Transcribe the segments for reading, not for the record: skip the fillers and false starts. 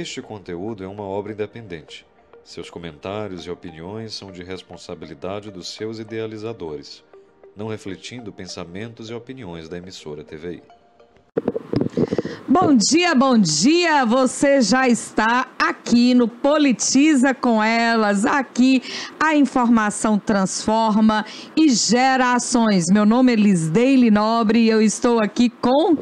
Este conteúdo é uma obra independente. Seus comentários e opiniões são de responsabilidade dos seus idealizadores, não refletindo pensamentos e opiniões da emissora TVI. Bom dia, bom dia! Você já está aqui no Politiza com Elas. Aqui a informação transforma e gera ações. Meu nome é Lisdeile Nobre e eu estou aqui com...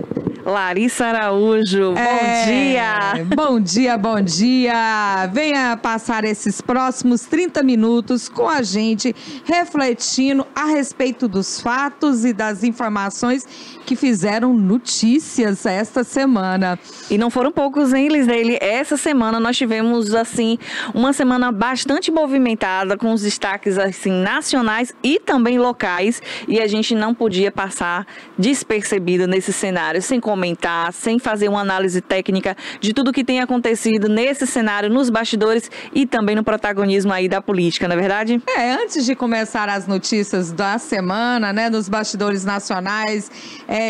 Larissa Araújo, bom dia! Bom dia, bom dia! Venha passar esses próximos 30 minutos com a gente, refletindo a respeito dos fatos e das informações que fizeram notícias esta semana. E não foram poucos, hein, Lisdeile? Essa semana nós tivemos, assim, uma semana bastante movimentada, com os destaques, assim, nacionais e também locais, e a gente não podia passar despercebido nesse cenário, sem comentar, sem fazer uma análise técnica de tudo que tem acontecido nesse cenário, nos bastidores e também no protagonismo aí da política, não é verdade? Antes de começar as notícias da semana, né, nos bastidores nacionais,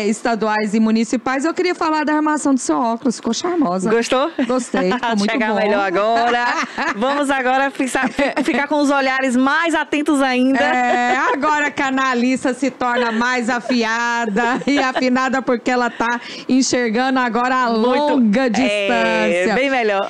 estaduais e municipais, eu queria falar da armação do seu óculos, ficou charmosa. Gostou? Gostei, ficou muito chegar bom. Melhor agora. Vamos agora ficar com os olhares mais atentos ainda. Agora que a analista se torna mais afiada e afinada porque ela tá enxergando agora a longa distância. Bem melhor.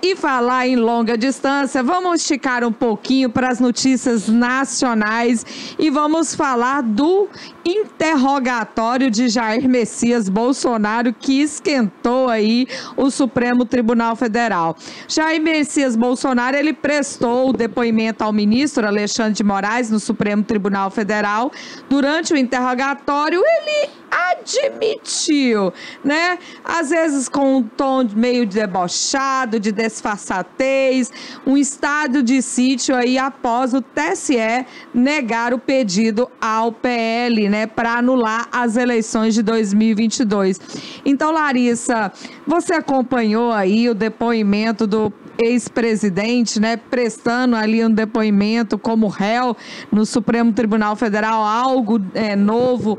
E falar em longa distância, vamos esticar um pouquinho para as notícias nacionais e vamos falar do interrogatório de Jair Messias Bolsonaro, que esquentou aí o Supremo Tribunal Federal. Jair Messias Bolsonaro, ele prestou o depoimento ao ministro Alexandre de Moraes no Supremo Tribunal Federal. Durante o interrogatório, ele admitiu, né? Às vezes com um tom meio debochado, de disfarçatez, um estado de sítio aí após o TSE negar o pedido ao PL, né, para anular as eleições de 2022. Então, Larissa, você acompanhou aí o depoimento do ex-presidente, né, prestando ali um depoimento como réu no Supremo Tribunal Federal, algo novo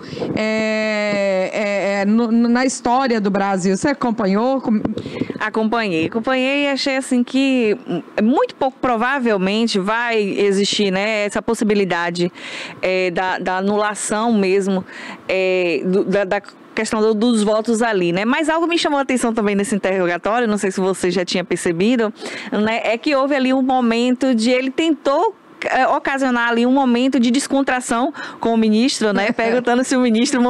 na história do Brasil. Você acompanhou? Acompanhei e achei assim que muito pouco provavelmente vai existir, né, essa possibilidade da anulação mesmo da questão dos votos ali, né? Mas algo me chamou a atenção também nesse interrogatório, não sei se você já tinha percebido, né? É que houve ali um momento de ele tentou ocasionar ali um momento de descontração com o ministro, né? Perguntando se o ministro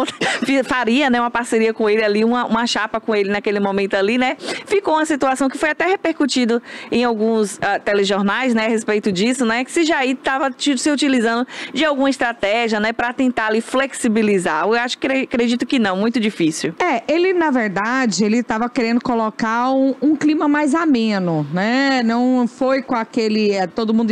faria, né, uma parceria com ele ali, uma chapa com ele naquele momento ali, né? Ficou uma situação que foi até repercutido em alguns telejornais, né, a respeito disso, né? Que se Jair estava se utilizando de alguma estratégia, né, para tentar ali flexibilizar. Eu acredito que não, muito difícil. Ele, na verdade, ele estava querendo colocar um clima mais ameno, né? Não foi com aquele... todo mundo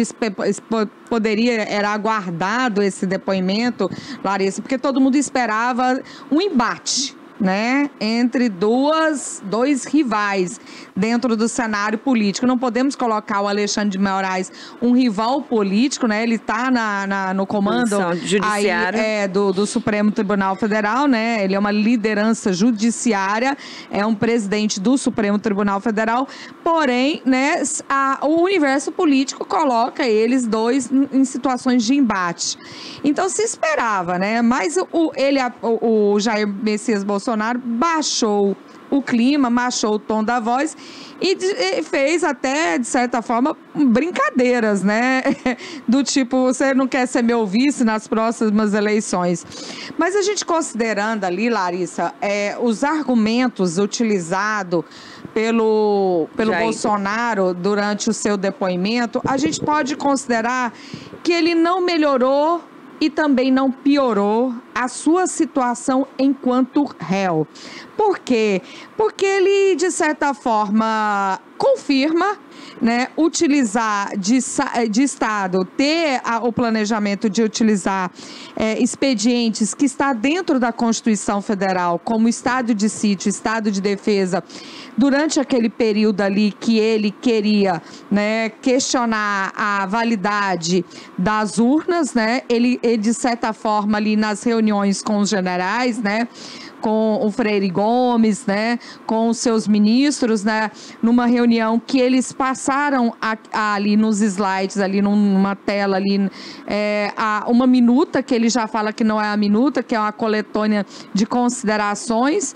era aguardado esse depoimento, Larissa, porque todo mundo esperava um embate, né, entre dois rivais dentro do cenário político. Não podemos colocar o Alexandre de Moraes um rival político, né? Ele está no comando aí, do Supremo Tribunal Federal, né? Ele é uma liderança judiciária, é um presidente do Supremo Tribunal Federal, porém, né, o universo político coloca eles dois em situações de embate. Então se esperava, né? Mas o Jair Messias Bolsonaro baixou o clima, baixou o tom da voz e fez até, de certa forma, brincadeiras, né? Do tipo, você não quer ser meu vice nas próximas eleições. Mas a gente considerando ali, Larissa, os argumentos utilizados pelo Bolsonaro durante o seu depoimento, a gente pode considerar que ele não melhorou e também não piorou a sua situação enquanto réu. Por quê? Porque ele, de certa forma, confirma, né, utilizar de Estado, ter o planejamento de utilizar expedientes que está dentro da Constituição Federal, como estado de sítio, estado de defesa, durante aquele período ali que ele queria, né, questionar a validade das urnas, né, ele de certa forma ali nas reuniões com os generais, né, com o Freire Gomes, né, com os seus ministros, né, numa reunião que eles passaram ali nos slides, ali numa tela, ali, uma minuta, que ele já fala que não é a minuta, que é uma coletânea de considerações,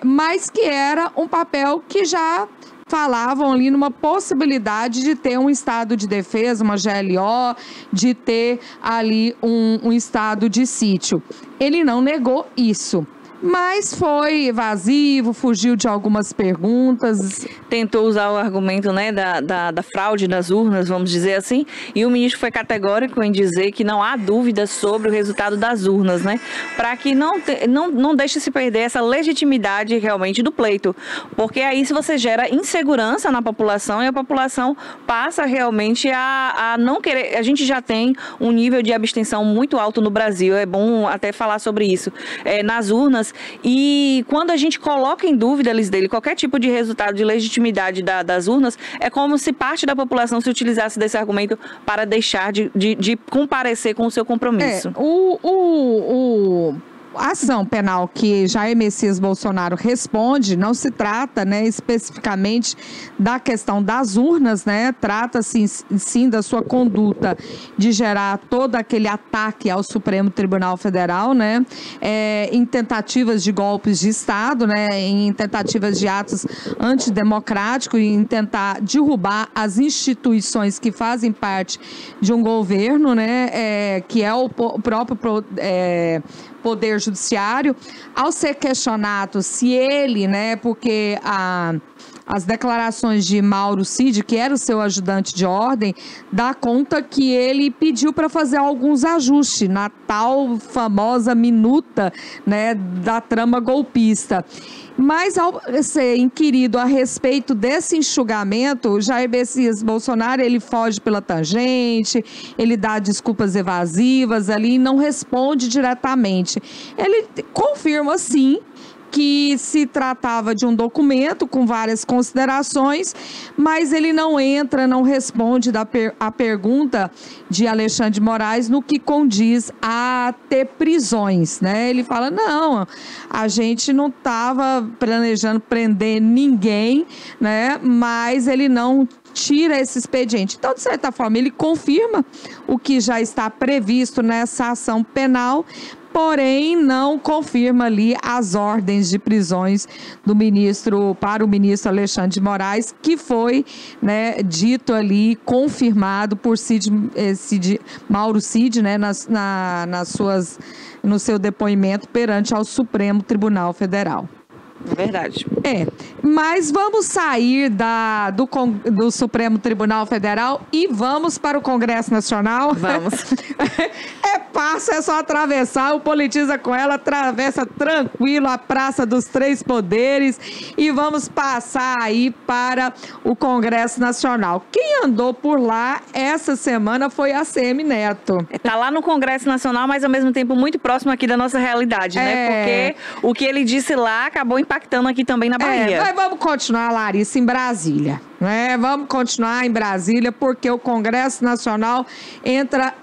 mas que era um papel que já falavam ali numa possibilidade de ter um estado de defesa, uma GLO, de ter ali um estado de sítio. Ele não negou isso, mas foi evasivo, fugiu de algumas perguntas. Tentou usar o argumento, né, da fraude das urnas, vamos dizer assim, e o ministro foi categórico em dizer que não há dúvida sobre o resultado das urnas, né, para que não deixe se perder essa legitimidade realmente do pleito, porque aí se você gera insegurança na população e a população passa realmente a não querer. A gente já tem um nível de abstenção muito alto no Brasil, é bom até falar sobre isso, nas urnas. E quando a gente coloca em dúvida, Lisdeli, qualquer tipo de resultado de legitimidade das urnas, é como se parte da população se utilizasse desse argumento para deixar de comparecer com o seu compromisso. A ação penal que Jair Messias Bolsonaro responde não se trata, né, especificamente da questão das urnas, né, trata-se sim da sua conduta de gerar todo aquele ataque ao Supremo Tribunal Federal, né, em tentativas de golpes de Estado, né, em tentativas de atos antidemocráticos, em tentar derrubar as instituições que fazem parte de um governo, né, que é o próprio Poder Judiciário. Ao ser questionado se ele, né, porque as declarações de Mauro Cid, que era o seu ajudante de ordem, dá conta que ele pediu para fazer alguns ajustes na tal famosa minuta, né, da trama golpista. Mas ao ser inquirido a respeito desse enxugamento, Jair Messias Bolsonaro, ele foge pela tangente, ele dá desculpas evasivas ali e não responde diretamente. Ele confirma, sim, que se tratava de um documento com várias considerações, mas ele não entra, não responde a pergunta de Alexandre de Moraes no que condiz a ter prisões, né? Ele fala, não, a gente não estava planejando prender ninguém, né? Mas ele não tira esse expediente. Então, de certa forma, ele confirma o que já está previsto nessa ação penal, porém não confirma ali as ordens de prisões para o ministro Alexandre de Moraes, que foi, né, dito ali, confirmado por Mauro Cid, né, no seu depoimento perante ao Supremo Tribunal Federal. Verdade. Mas vamos sair do Supremo Tribunal Federal e vamos para o Congresso Nacional. Vamos. É só atravessar, o Politiza com Ela atravessa tranquilo a Praça dos Três Poderes e vamos passar aí para o Congresso Nacional. Quem andou por lá essa semana foi a ACM Neto. Está lá no Congresso Nacional, mas ao mesmo tempo muito próximo aqui da nossa realidade, né? Porque o que ele disse lá acabou impactando aqui também na Bahia. Mas vamos continuar, Larissa, em Brasília. Vamos continuar em Brasília, porque o Congresso Nacional entra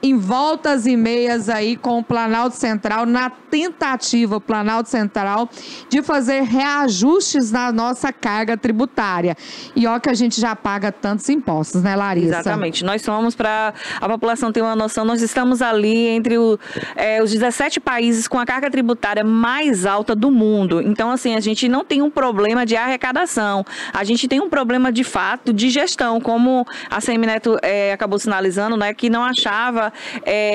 em voltas e meias aí com o Planalto Central, na tentativa, o Planalto Central, de fazer reajustes na nossa carga tributária. E ó que a gente já paga tantos impostos, né, Larissa? Exatamente. Nós somos, para a população ter uma noção, nós estamos ali entre os 17 países com a carga tributária mais alta do mundo. Então, assim, a gente não tem um problema de arrecadação. A gente tem um problema, de fato, de gestão, como a ACM Neto acabou sinalizando, né, que não achava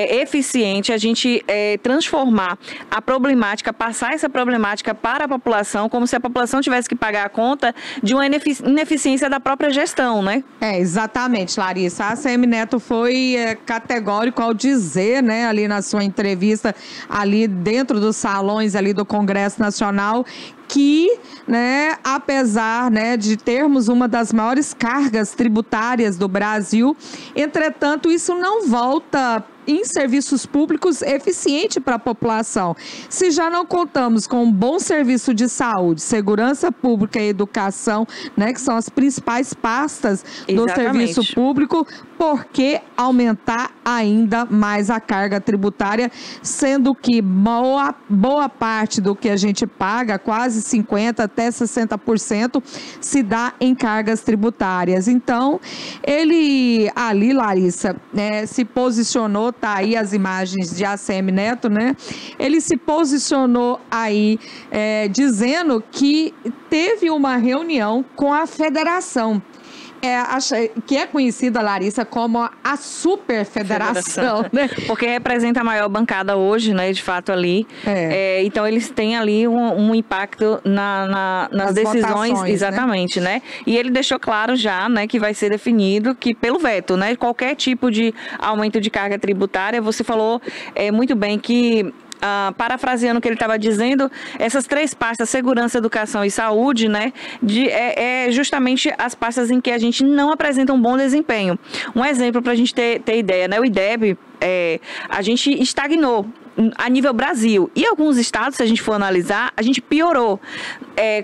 eficiente a gente transformar a problemática, passar essa problemática para a população, como se a população tivesse que pagar a conta de uma ineficiência da própria gestão, né? Exatamente, Larissa. A ACM Neto foi categórico ao dizer, né, ali na sua entrevista, ali dentro dos salões ali do Congresso Nacional, que, né, apesar, né, de termos uma das maiores cargas tributárias do Brasil, entretanto, isso não volta em serviços públicos eficiente para a população. Se já não contamos com um bom serviço de saúde, segurança pública e educação, né, que são as principais pastas do serviço público, por que aumentar ainda mais a carga tributária, sendo que boa parte do que a gente paga, quase 50% até 60%, se dá em cargas tributárias. Então, ele ali, Larissa, se posicionou, tá aí as imagens de ACM Neto, né? Ele se posicionou aí dizendo que teve uma reunião com a federação, que é conhecida, Larissa, como a Super Federação, né? Porque representa a maior bancada hoje, né, de fato, ali. Então, eles têm ali um impacto nas decisões, exatamente, né? E ele deixou claro já, né, que vai ser definido que pelo veto, né? Qualquer tipo de aumento de carga tributária, você falou muito bem que parafraseando o que ele estava dizendo, essas três pastas, segurança, educação e saúde, né, justamente as pastas em que a gente não apresenta um bom desempenho. Um exemplo para a gente ter ideia, né, o IDEB, a gente estagnou a nível Brasil. E alguns estados, se a gente for analisar, a gente piorou.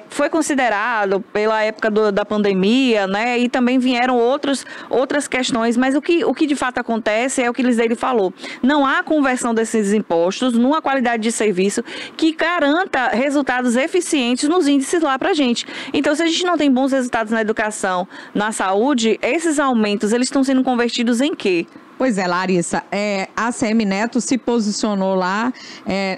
Foi considerado pela época da pandemia, né? E também vieram outras questões, mas o que de fato acontece é o que Lisdeire falou. Não há conversão desses impostos numa qualidade de serviço que garanta resultados eficientes nos índices lá pra gente. Então, se a gente não tem bons resultados na educação, na saúde, esses aumentos, eles estão sendo convertidos em quê? Pois é, Larissa, a ACM Neto se posicionou lá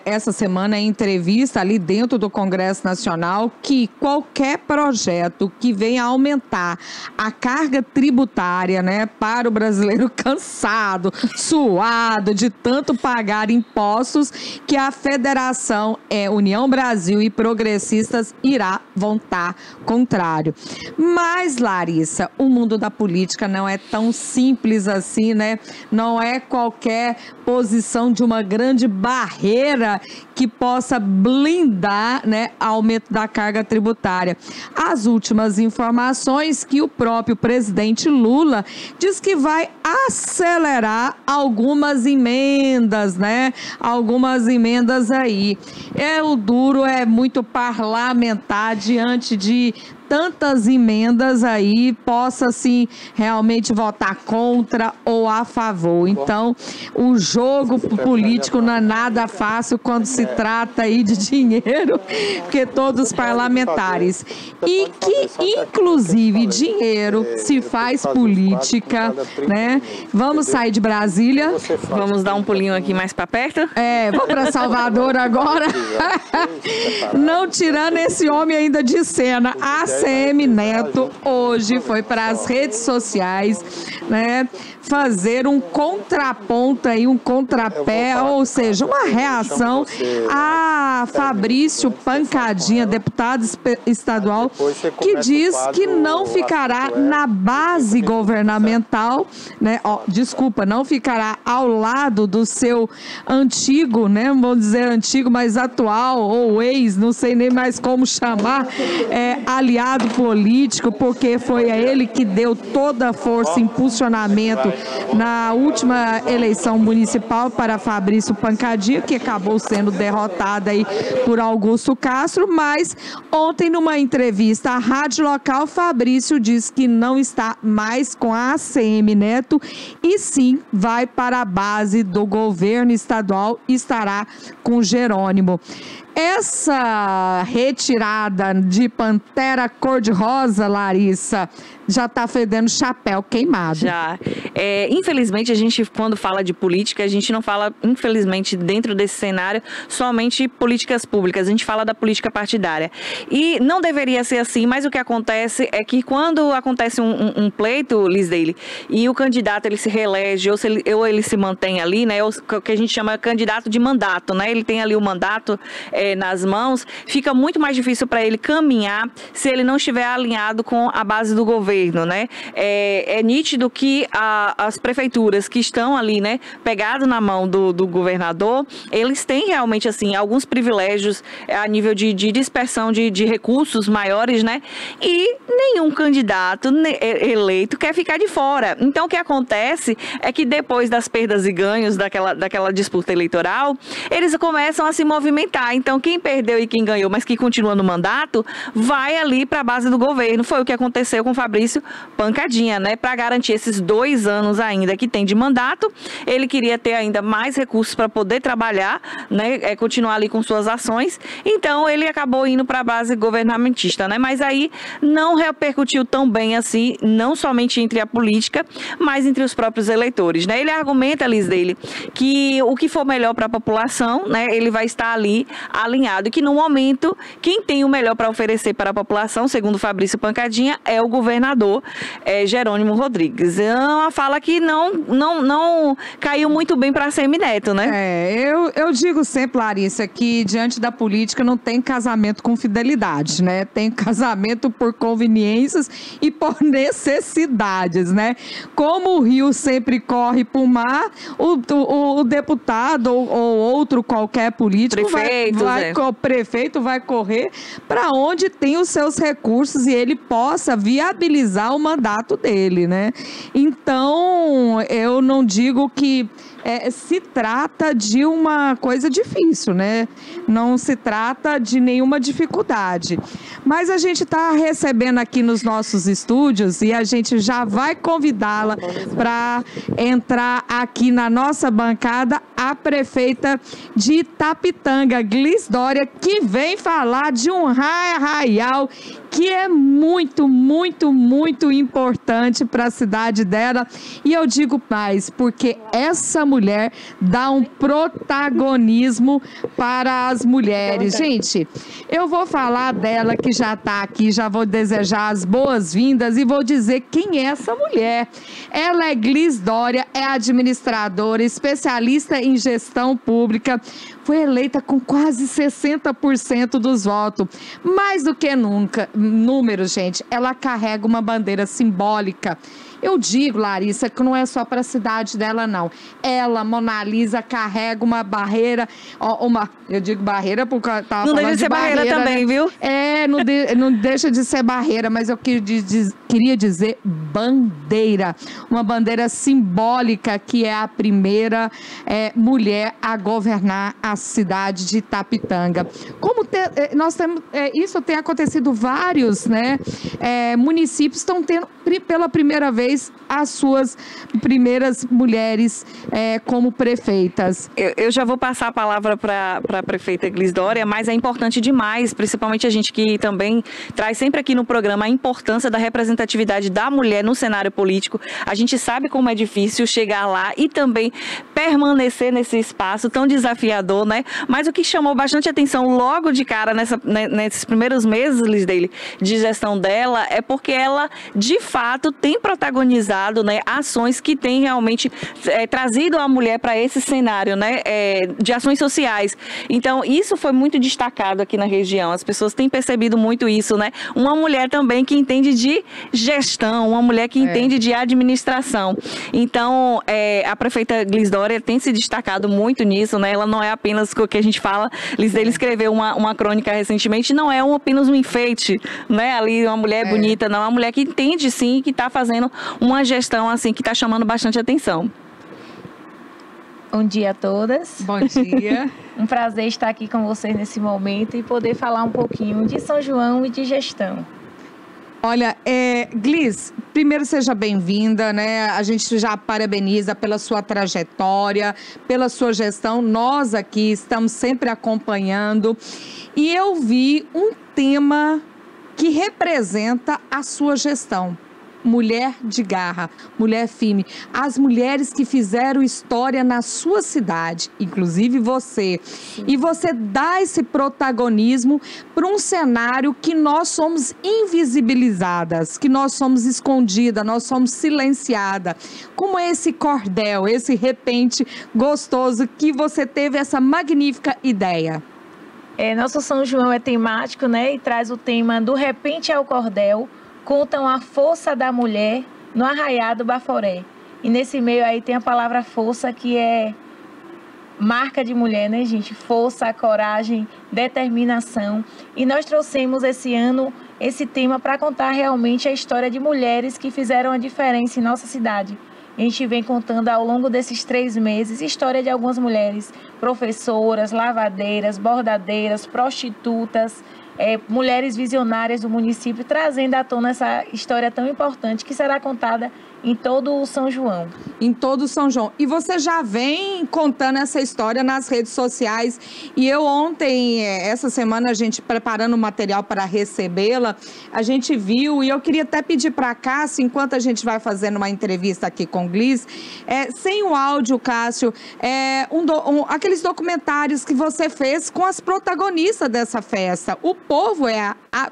essa semana em entrevista ali dentro do Congresso Nacional que qualquer projeto que venha aumentar a carga tributária, né, para o brasileiro cansado, suado de tanto pagar impostos, que a Federação União Brasil e Progressistas irá votar contrário. Mas, Larissa, o mundo da política não é tão simples assim, né? Não é qualquer posição de uma grande barreira que possa blindar, né, aumento da carga tributária. As últimas informações que o próprio presidente Lula diz que vai acelerar algumas emendas, né? Algumas emendas aí. O duro é muito parlamentar diante de tantas emendas aí, possa assim realmente votar contra ou a favor. Então, o jogo político não é nada fácil quando se trata aí de dinheiro, porque todos parlamentares. E que, inclusive, dinheiro se faz política, né? Vamos sair de Brasília. Vamos dar um pulinho aqui mais para perto? Vamos para Salvador agora. Não tirando esse homem ainda de cena. ACM Neto hoje foi para as redes sociais, né, fazer um contraponto aí, um contrapé, ou seja, uma reação a Fabrício Pancadinha, deputado estadual, que diz que não ficará na base governamental, né? Não ficará ao lado do seu antigo, né? Vamos dizer antigo, mas atual ou ex, não sei nem mais como chamar, aliado político, porque foi a ele que deu toda a força e impulsionamento na última eleição municipal para Fabrício Pancadinha, que acabou sendo derrotada aí por Augusto Castro, mas ontem numa entrevista à rádio local, Fabrício diz que não está mais com a ACM Neto e sim vai para a base do governo estadual e estará com Jerônimo. Essa retirada de pantera cor-de-rosa, Larissa, já está fedendo chapéu queimado. Já. Infelizmente, a gente, quando fala de política, a gente não fala, infelizmente, dentro desse cenário, somente políticas públicas. A gente fala da política partidária. E não deveria ser assim, mas o que acontece é que quando acontece um pleito, Lisdeire, e o candidato ele se reelege, ou ele se mantém ali, né? O que a gente chama candidato de mandato, né? Ele tem ali o mandato nas mãos, fica muito mais difícil para ele caminhar se ele não estiver alinhado com a base do governo, né? É nítido que as prefeituras que estão ali, né, pegado na mão do governador, eles têm realmente, assim, alguns privilégios a nível de dispersão de recursos maiores, né? E nenhum candidato eleito quer ficar de fora. Então, o que acontece é que depois das perdas e ganhos daquela disputa eleitoral, eles começam a se movimentar. Então, quem perdeu e quem ganhou, mas que continua no mandato, vai ali para a base do governo. Foi o que aconteceu com o Fabrício Pancadinha, né? Para garantir esses 2 anos ainda que tem de mandato, ele queria ter ainda mais recursos para poder trabalhar, né? Continuar ali com suas ações. Então, ele acabou indo para a base governamentista, né? Mas aí não repercutiu tão bem assim, não somente entre a política, mas entre os próprios eleitores, né? Ele argumenta, Liz, dele, que o que for melhor para a população, né, ele vai estar ali alinhado, e que no momento, quem tem o melhor para oferecer para a população, segundo Fabrício Pancadinha, é o governador Jerônimo Rodrigues. É uma fala que não caiu muito bem para a Semineto, né? Eu digo sempre, Larissa, que diante da política não tem casamento com fidelidade, né? Tem casamento por conveniências e por necessidades, né? Como o rio sempre corre para o mar, o deputado ou outro qualquer político o prefeito vai correr para onde tem os seus recursos e ele possa viabilizar o mandato dele, né? Então, eu não digo que se trata de uma coisa difícil, né? Não se trata de nenhuma dificuldade. Mas a gente está recebendo aqui nos nossos estúdios e a gente já vai convidá-la para entrar aqui na nossa bancada, a prefeita de Itapitanga, Glis Dória, que vem falar de um arraial que é muito, muito, muito importante para a cidade dela. E eu digo mais, porque essa mulher dá um protagonismo para as mulheres. Gente, eu vou falar dela que já está aqui, já vou desejar as boas-vindas e vou dizer quem é essa mulher. Ela é Glis Dória, é administradora, especialista em gestão pública, foi eleita com quase 60% dos votos. Mais do que nunca, números, gente, ela carrega uma bandeira simbólica. Eu digo, Larissa, que não é só para a cidade dela, não. Ela, Mona Lisa, carrega uma barreira, eu digo barreira porque eu estava falando de barreira. Não deixa de ser barreira também, né? Viu? Não deixa de ser barreira, mas eu queria dizer bandeira. Uma bandeira simbólica que é a primeira mulher a governar a cidade de Itapitanga. Nós temos, isso tem acontecido vários, né? Municípios estão tendo pela primeira vez as suas primeiras mulheres como prefeitas. Eu já vou passar a palavra para a prefeita Glis Dória, mas é importante demais, principalmente a gente que também traz sempre aqui no programa a importância da representatividade da mulher no cenário político. A gente sabe como é difícil chegar lá e também permanecer nesse espaço tão desafiador, né? Mas o que chamou bastante atenção logo de cara nesses primeiros meses, Liz, de gestão dela, é porque ela, de fato, tem protagonizado, né, ações que têm realmente trazido a mulher para esse cenário, né, de ações sociais. Então, isso foi muito destacado aqui na região. As pessoas têm percebido muito isso, né? Uma mulher também que entende de gestão, uma mulher que entende de administração. Então, a prefeita Glis Dória tem se destacado muito nisso, né? Ela não é apenas o que a gente fala. Liz escreveu uma crônica recentemente, não é apenas um enfeite, né? Ali, uma mulher bonita, não. É uma mulher que entende, sim, que está fazendo uma gestão, assim, que está chamando bastante atenção. Bom dia a todas. Bom dia. Um prazer estar aqui com vocês nesse momento e poder falar um pouquinho de São João e de gestão. Olha, Glis, primeiro seja bem-vinda, né? A gente já parabeniza pela sua trajetória, pela sua gestão. Nós aqui estamos sempre acompanhando. E eu vi um tema que representa a sua gestão. Mulher de garra, mulher firme, as mulheres que fizeram história na sua cidade, inclusive você. Sim. E você dá esse protagonismo para um cenário que nós somos invisibilizadas, que nós somos escondidas, nós somos silenciadas. Como esse cordel, esse repente gostoso que você teve essa magnífica ideia? Nosso São João é temático, né? E traz o tema do repente ao cordel, contam a força da mulher no arraiá do Baforé. E nesse meio aí tem a palavra força, que é marca de mulher, né, gente? Força, coragem, determinação. E nós trouxemos esse ano esse tema para contar realmente a história de mulheres que fizeram a diferença em nossa cidade. A gente vem contando ao longo desses 3 meses a história de algumas mulheres, professoras, lavadeiras, bordadeiras, prostitutas, mulheres visionárias do município, trazendo à tona essa história tão importante que será contada em todo o São João. Em todo o São João. E você já vem contando essa história nas redes sociais. E eu ontem, essa semana, a gente preparando o material para recebê-la, a gente viu, e eu queria até pedir para Cássio, enquanto a gente vai fazendo uma entrevista aqui com o Glis, sem o áudio, Cássio, aqueles documentários que você fez com as protagonistas dessa festa. O povo,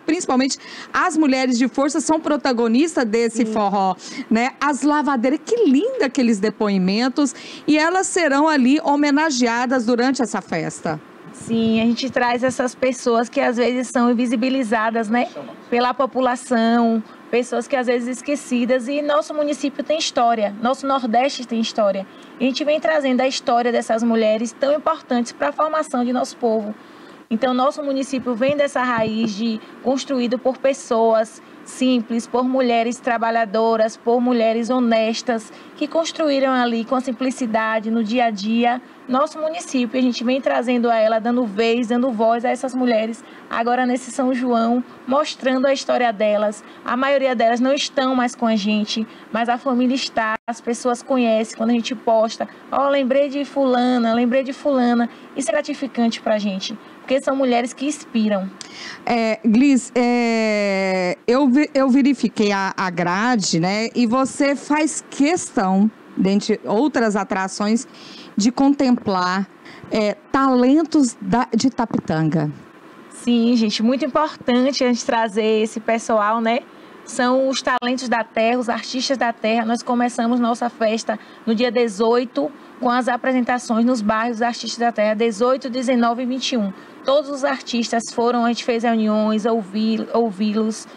principalmente as mulheres de força, são protagonistas desse forró, né? As lavadeiras, que linda aqueles depoimentos, e elas serão ali homenageadas durante essa festa. Sim, a gente traz essas pessoas que às vezes são invisibilizadas, né, pela população, pessoas que às vezes esquecidas, e nosso município tem história, nosso Nordeste tem história. E a gente vem trazendo a história dessas mulheres tão importantes para a formação de nosso povo. Então, nosso município vem dessa raiz construído por pessoas simples, por mulheres trabalhadoras, por mulheres honestas, que construíram ali com simplicidade no dia a dia nosso município. A gente vem trazendo a ela, dando vez, dando voz a essas mulheres, agora nesse São João, mostrando a história delas. A maioria delas não estão mais com a gente, mas a família está, as pessoas conhecem quando a gente posta. Lembrei de fulana, lembrei de fulana. Isso é gratificante pra gente, porque são mulheres que inspiram. Glis, eu verifiquei a grade, né? E você faz questão, dentre outras atrações, de contemplar talentos de Itapitanga. Sim, gente, muito importante a gente trazer esse pessoal, né? São os talentos da terra, os artistas da terra. Nós começamos nossa festa no dia 18, com as apresentações nos bairros dos artistas da terra, 18, 19 e 21. Todos os artistas foram, a gente fez reuniões, ouvi-los,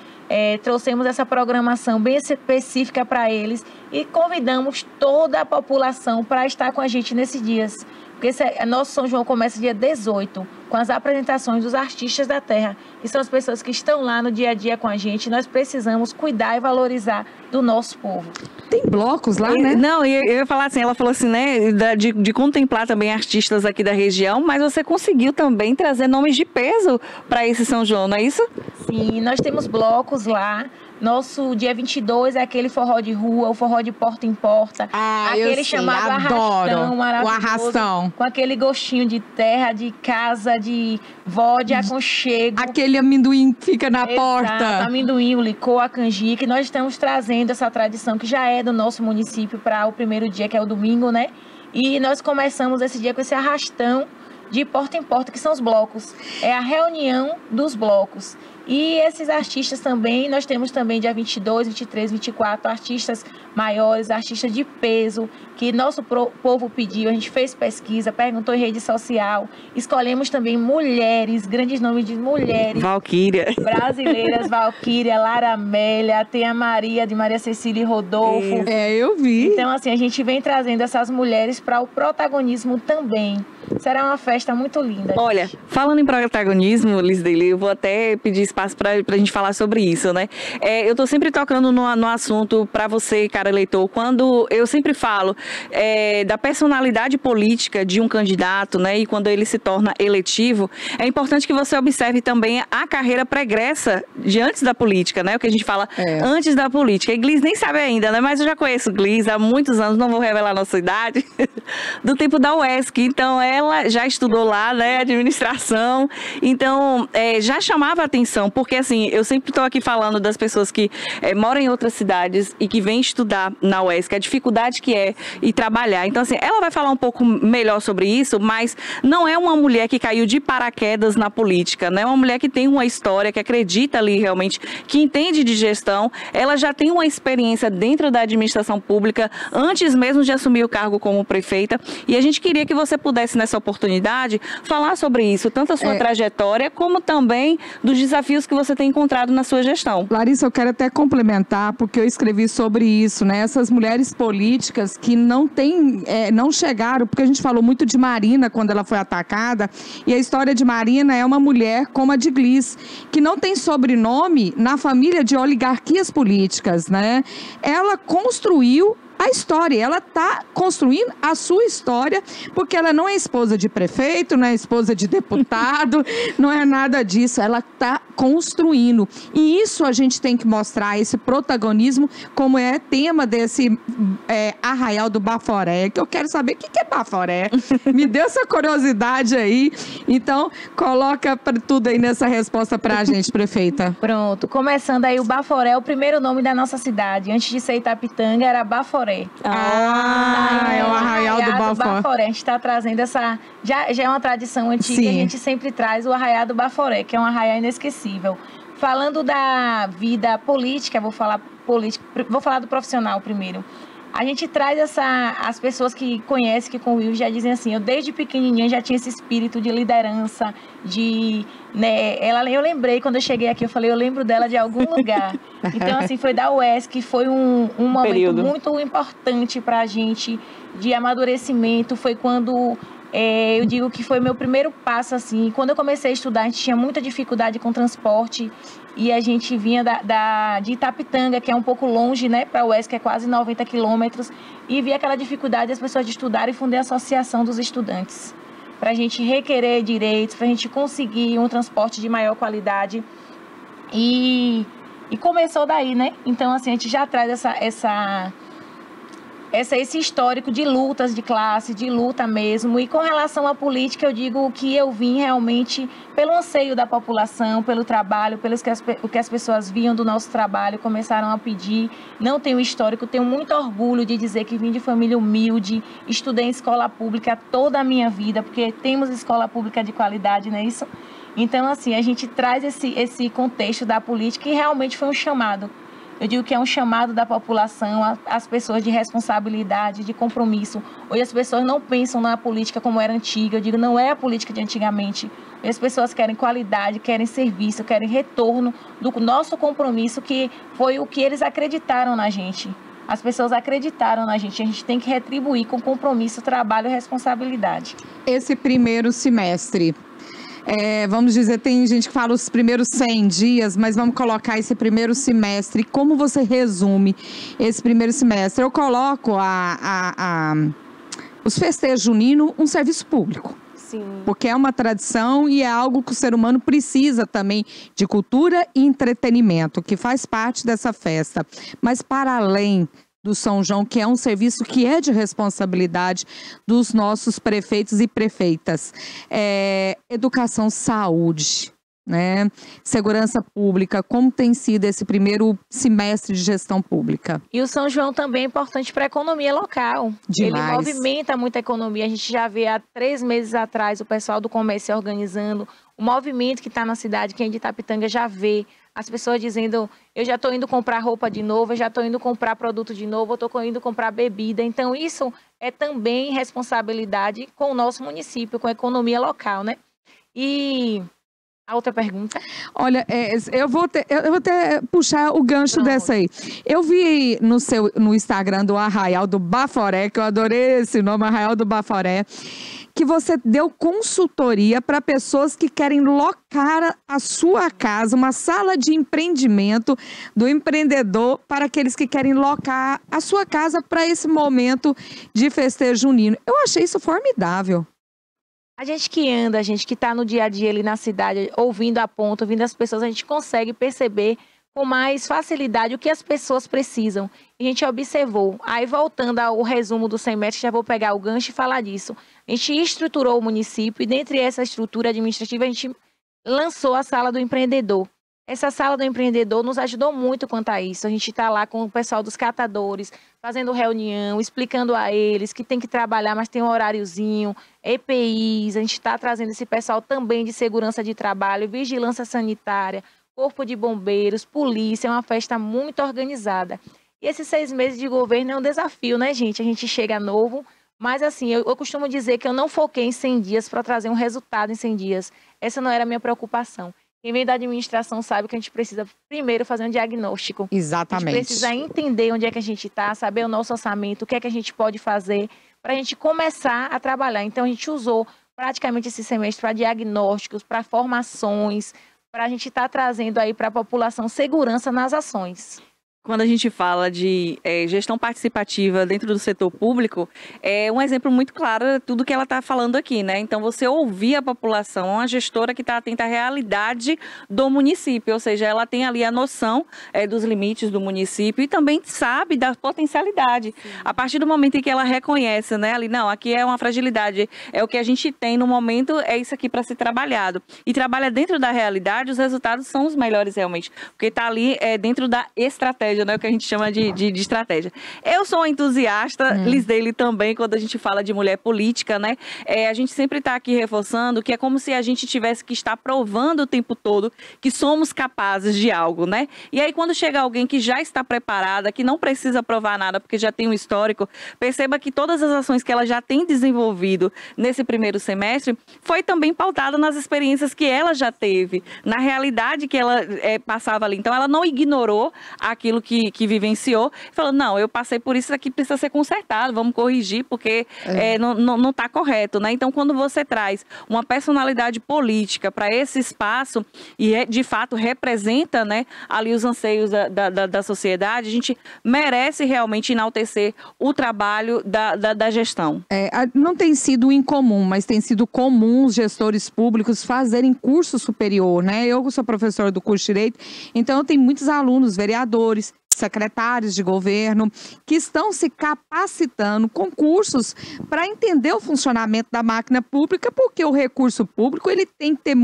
trouxemos essa programação bem específica para eles e convidamos toda a população para estar com a gente nesses dias. Porque nosso São João começa dia 18, com as apresentações dos artistas da terra, que são as pessoas que estão lá no dia a dia com a gente. Nós precisamos cuidar e valorizar do nosso povo. Tem blocos lá, né? Não, eu ia falar assim, ela falou assim, né, de contemplar também artistas aqui da região, mas você conseguiu também trazer nomes de peso para esse São João, não é isso? Sim, nós temos blocos lá. Nosso dia 22 é aquele forró de rua, o forró de porta em porta. Aquele chamado arrastão, maravilhoso. O arrastão. Com aquele gostinho de terra, de casa, de vó, de aconchego. Aquele amendoim que fica na porta. Amendoim, o licor, a canjica. Que nós estamos trazendo essa tradição que já é do nosso município para o primeiro dia, que é o domingo, né? E nós começamos esse dia com esse arrastão de porta em porta, que são os blocos. É a reunião dos blocos. E esses artistas também, nós temos também dia 22, 23, 24, artistas maiores, artistas de peso, que nosso povo pediu, a gente fez pesquisa, perguntou em rede social, escolhemos também mulheres, grandes nomes de mulheres. Valquíria. Brasileiras, Valquíria, Lara Amélia, tem a Maria, de Maria Cecília e Rodolfo. Eu vi. Então, assim, a gente vem trazendo essas mulheres para o protagonismo também. Será uma festa muito linda. Olha, falando em protagonismo, Liz Deli, eu vou até pedir espaço para a gente falar sobre isso, né? Eu tô sempre tocando no assunto para você, cara eleitor, quando eu sempre falo da personalidade política de um candidato, né? E quando ele se torna eletivo, é importante que você observe também a carreira pregressa de antes da política, né? O que a gente fala antes da política. E Glis nem sabe ainda, né? Mas eu já conheço Glis há muitos anos, não vou revelar a nossa idade, do tempo da UESC. Então, ela já estudou lá, né? Administração. Então, já chamava a atenção, porque assim, eu sempre estou aqui falando das pessoas que moram em outras cidades e que vêm estudar na UESC, a dificuldade que é e trabalhar. Então, assim, ela vai falar um pouco melhor sobre isso, mas não é uma mulher que caiu de paraquedas na política, né? É uma mulher que tem uma história, que acredita ali realmente, que entende de gestão. Ela já tem uma experiência dentro da administração pública, antes mesmo de assumir o cargo como prefeita. E a gente queria que você pudesse, nessa oportunidade, falar sobre isso, tanto a sua trajetória, como também dos desafios que você tem encontrado na sua gestão. Larissa, eu quero até complementar, porque eu escrevi sobre isso, né? Essas mulheres políticas que não chegaram, porque a gente falou muito de Marina quando ela foi atacada, e a história de Marina é uma mulher como a de Glis, que não tem sobrenome na família de oligarquias políticas, né? Ela construiu a história, ela está construindo a sua história, porque ela não é esposa de prefeito, não é esposa de deputado, não é nada disso, ela está construindo. E isso a gente tem que mostrar, esse protagonismo, como é tema desse Arraial do Baforé, que eu quero saber o que é Baforé. Me deu essa curiosidade aí, então coloca tudo aí nessa resposta para a gente, prefeita. Pronto, começando aí, o Baforé é o primeiro nome da nossa cidade. Antes de ser Itapitanga, era Baforé. É o Arraial do Baforé. A gente está trazendo essa... Já é uma tradição antiga, a gente sempre traz o Arraial do Baforé, que é um arraial inesquecível. Falando da vida política, vou falar do profissional primeiro. A gente traz as pessoas que conhecem, que convivem, já dizem assim, eu desde pequenininha já tinha esse espírito de liderança, eu lembrei, quando eu cheguei aqui, eu falei, eu lembro dela de algum lugar. Então, assim, foi da UESC, que foi um momento muito importante para a gente, de amadurecimento, foi quando... eu digo que foi meu primeiro passo, assim, quando eu comecei a estudar, a gente tinha muita dificuldade com transporte, e a gente vinha de Itapitanga, que é um pouco longe, né, para a UESC, que é quase 90 quilômetros, e via aquela dificuldade das pessoas de estudar e fundei a Associação dos Estudantes, para a gente requerer direitos, para a gente conseguir um transporte de maior qualidade, e começou daí, né, então assim, a gente já traz esse histórico de lutas de classe, de luta mesmo. E com relação à política, eu digo que eu vim realmente pelo anseio da população, pelo trabalho, o que as pessoas viam do nosso trabalho, começaram a pedir. Não tenho histórico, tenho muito orgulho de dizer que vim de família humilde, estudei em escola pública toda a minha vida, porque temos escola pública de qualidade, não é isso? Então, assim, a gente traz esse contexto da política e realmente foi um chamado. Eu digo que é um chamado da população, as pessoas de responsabilidade, de compromisso. Hoje as pessoas não pensam na política como era antiga. Eu digo, não é a política de antigamente. Hoje as pessoas querem qualidade, querem serviço, querem retorno do nosso compromisso, que foi o que eles acreditaram na gente. As pessoas acreditaram na gente. A gente tem que retribuir com compromisso, trabalho e responsabilidade. Esse primeiro semestre... vamos dizer, tem gente que fala os primeiros 100 dias, mas vamos colocar esse primeiro semestre. Como você resume esse primeiro semestre? Eu coloco os festejos juninos um serviço público. Sim. Porque é uma tradição e é algo que o ser humano precisa também de cultura e entretenimento, que faz parte dessa festa. Mas para além do São João, que é um serviço que é de responsabilidade dos nossos prefeitos e prefeitas. Educação, saúde, né? Segurança pública, como tem sido esse primeiro semestre de gestão pública? E o São João também é importante para a economia local. Demais. Ele movimenta muito a economia. A gente já vê há 3 meses atrás o pessoal do comércio se organizando. O movimento que está na cidade, quem é de Itapitanga já vê. As pessoas dizendo, eu já estou indo comprar roupa de novo, eu já estou indo comprar produto de novo, eu estou indo comprar bebida. Então, isso é também responsabilidade com o nosso município, com a economia local, né? E a outra pergunta? Olha, eu vou até puxar o gancho dessa aí. Eu vi no Instagram do Arraial do Baforé, que eu adorei esse nome, Arraial do Baforé, que você deu consultoria para pessoas que querem locar a sua casa, uma sala de empreendimento do empreendedor para aqueles que querem locar a sua casa para esse momento de festejo junino. Eu achei isso formidável. A gente que anda, a gente que está no dia a dia ali na cidade, ouvindo a ponta, ouvindo as pessoas, a gente consegue perceber com mais facilidade o que as pessoas precisam. E a gente observou. Aí, voltando ao resumo do semestre, já vou pegar o gancho e falar disso. A gente estruturou o município e, dentre essa estrutura administrativa, a gente lançou a Sala do Empreendedor. Essa Sala do Empreendedor nos ajudou muito quanto a isso. A gente está lá com o pessoal dos catadores, fazendo reunião, explicando a eles que tem que trabalhar, mas tem um horáriozinho, EPIs, a gente está trazendo esse pessoal também de segurança de trabalho, vigilância sanitária, Corpo de Bombeiros, polícia, é uma festa muito organizada. E esses 6 meses de governo é um desafio, né, gente? A gente chega novo, Mas assim, eu costumo dizer que eu não foquei em 100 dias para trazer um resultado em 100 dias. Essa não era a minha preocupação. Quem vem da administração sabe que a gente precisa primeiro fazer um diagnóstico. Exatamente. A gente precisa entender onde é que a gente está, saber o nosso orçamento, o que é que a gente pode fazer para a gente começar a trabalhar. Então, a gente usou praticamente esse semestre para diagnósticos, para formações, para a gente estar trazendo aí para a população segurança nas ações. Quando a gente fala de gestão participativa dentro do setor público, é um exemplo muito claro de tudo que ela está falando aqui, né? Então, você ouvir a população, uma gestora que está atenta à realidade do município, ou seja, ela tem ali a noção dos limites do município e também sabe da potencialidade. Sim. A partir do momento em que ela reconhece, né? Ali, não, aqui é uma fragilidade, é o que a gente tem no momento, é isso aqui para ser trabalhado. E trabalha dentro da realidade, os resultados são os melhores realmente, porque está ali dentro da estratégia, né, o que a gente chama de estratégia. Eu sou uma entusiasta, Liz Daly também, quando a gente fala de mulher política, né? A gente sempre está aqui reforçando que é como se a gente tivesse que estar provando o tempo todo que somos capazes de algo, né? E aí, quando chega alguém que já está preparada, que não precisa provar nada, porque já tem um histórico, perceba que todas as ações que ela já tem desenvolvido nesse primeiro semestre foi também pautada nas experiências que ela já teve, na realidade que ela passava ali. Então, ela não ignorou aquilo que vivenciou, falou, não, eu passei por isso aqui, precisa ser consertado, vamos corrigir, porque não está correto, né? Então, quando você traz uma personalidade política para esse espaço e de fato representa, né, ali os anseios da sociedade, a gente merece realmente enaltecer o trabalho da gestão. Não tem sido incomum, mas tem sido comum os gestores públicos fazerem curso superior, né? Eu sou professora do curso de Direito, então eu tenho muitos alunos, vereadores, secretários de governo, que estão se capacitando com cursos para entender o funcionamento da máquina pública, porque o recurso público ele tem que ter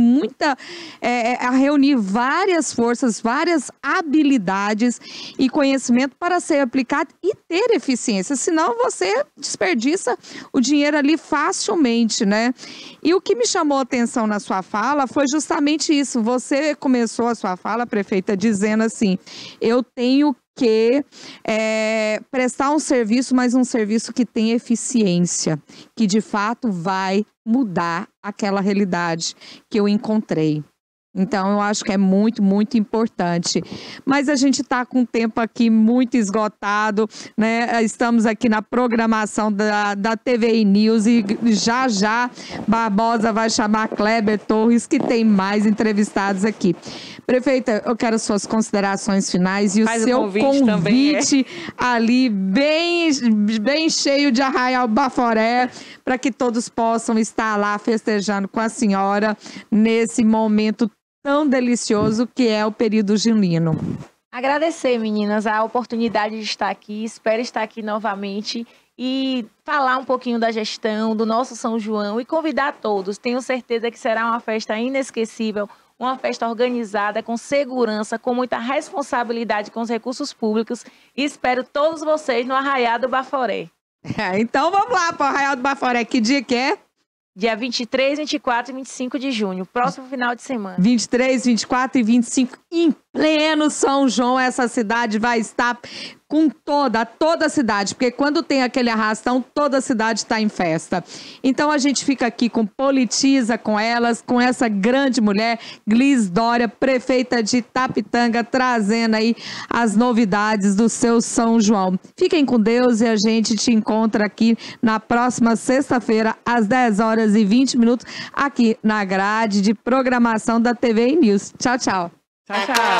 a reunir várias forças, várias habilidades e conhecimento para ser aplicado e ter eficiência, senão você desperdiça o dinheiro ali facilmente, né? E o que me chamou a atenção na sua fala foi justamente isso. Você começou a sua fala, prefeita, dizendo assim, eu tenho que prestar um serviço, mas um serviço que tem eficiência, que de fato vai mudar aquela realidade que eu encontrei. Então, eu acho que é muito, muito importante. Mas a gente está com o tempo aqui muito esgotado, né? Estamos aqui na programação da TVI News e já Barbosa vai chamar Kleber Torres, que tem mais entrevistados aqui. Prefeita, eu quero suas considerações finais e o seu convite ali bem cheio de Arraial Baforé, para que todos possam estar lá festejando com a senhora nesse momento tão delicioso que é o período junino. Agradecer, meninas, a oportunidade de estar aqui. Espero estar aqui novamente e falar um pouquinho da gestão, do nosso São João e convidar todos. Tenho certeza que será uma festa inesquecível, uma festa organizada, com segurança, com muita responsabilidade com os recursos públicos. E espero todos vocês no Arraial do Baforé. Então vamos lá para o Arraial do Baforé. Que dia que é? Dia 23, 24 e 25 de junho, próximo final de semana. 23, 24 e 25, em pleno São João, essa cidade vai estar com toda a cidade, porque quando tem aquele arrastão, toda a cidade está em festa. Então a gente fica aqui com Politiza, com elas, com essa grande mulher, Liz Dória, prefeita de Itapitanga, trazendo aí as novidades do seu São João. Fiquem com Deus e a gente te encontra aqui na próxima sexta-feira, às 10h20, aqui na grade de programação da TVI News. Tchau, tchau. Tchau, tchau.